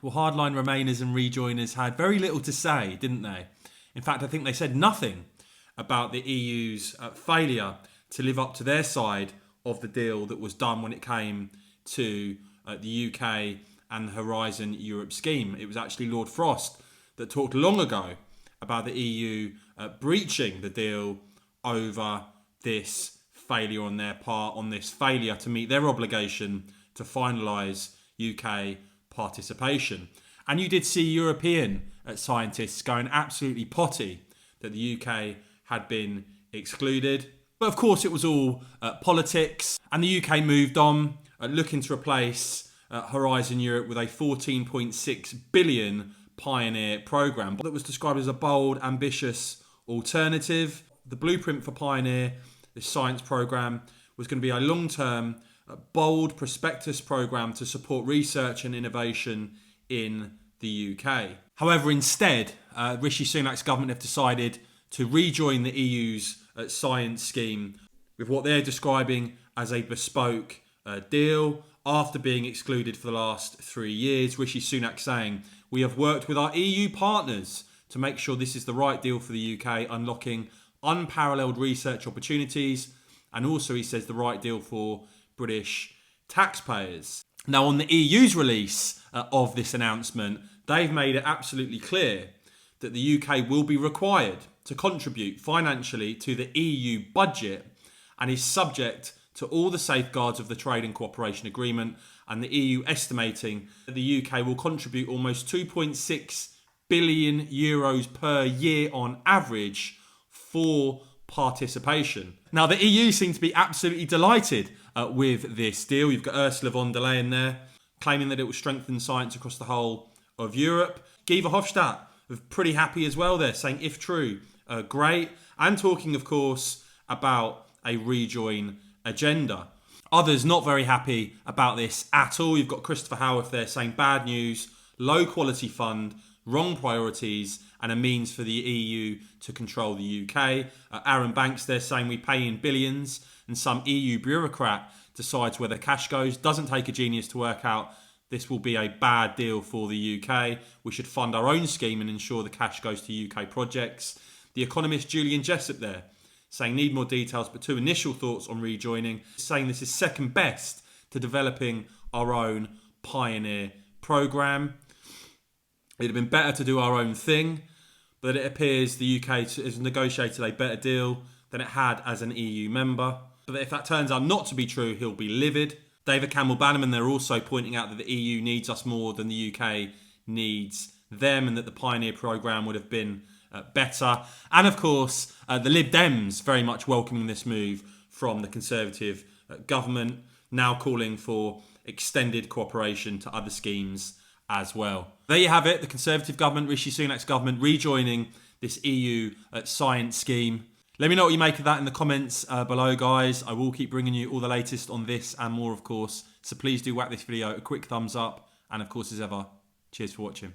hardline Remainers and rejoiners had very little to say, didn't they? In fact, I think they said nothing about the EU's failure to live up to their side of the deal that was done when it came to the UK and the Horizon Europe scheme. It was actually Lord Frost that talked long ago about the EU breaching the deal over this failure on their part, on this failure to meet their obligation to finalise UK participation. And you did see European scientists going absolutely potty that the UK had been excluded. But of course it was all politics, and the UK moved on, looking to replace Horizon Europe with a 14.6 billion Pioneer programme that was described as a bold, ambitious alternative. The blueprint for Pioneer, this science programme, was going to be a long-term, bold prospectus programme to support research and innovation in the UK. However, instead, Rishi Sunak's government have decided to rejoin the EU's science scheme with what they're describing as a bespoke deal. After being excluded for the last 3 years, Rishi Sunak saying, "We have worked with our EU partners to make sure this is the right deal for the UK, unlocking unparalleled research opportunities, and also," he says, "the right deal for British taxpayers." Now, on the EU's release of this announcement, they've made it absolutely clear that the UK will be required to contribute financially to the EU budget and is subject to all the safeguards of the Trade and Cooperation Agreement, and the EU estimating that the UK will contribute almost 2.6 billion euros per year on average for participation. Now, the EU seem to be absolutely delighted with this deal. You've got Ursula von der Leyen there, claiming that it will strengthen science across the whole of Europe. Guy Verhofstadt was pretty happy as well there, saying, if true, great. And talking, of course, about a rejoin agenda. Others not very happy about this at all. You've got Christopher Howarth there saying bad news, low quality fund, wrong priorities, and a means for the EU to control the UK. Aaron Banks there saying we pay in billions and some EU bureaucrat decides where the cash goes. Doesn't take a genius to work out this will be a bad deal for the UK. We should fund our own scheme and ensure the cash goes to UK projects. The economist Julian Jessup there saying need more details, but 2 initial thoughts on rejoining, saying this is second best to developing our own Pioneer programme. It'd have been better to do our own thing, but it appears the UK has negotiated a better deal than it had as an EU member. But if that turns out not to be true, he'll be livid. David Campbell-Bannerman, they're also pointing out that the EU needs us more than the UK needs them, and that the Pioneer programme would have been better. And of course, the Lib Dems very much welcoming this move from the Conservative government, now calling for extended cooperation to other schemes as well. There you have it, the Conservative government, Rishi Sunak's government, rejoining this EU science scheme. Let me know what you make of that in the comments below, guys. I will keep bringing you all the latest on this and more, of course. So please do whack this video a quick thumbs up. And of course, as ever, cheers for watching.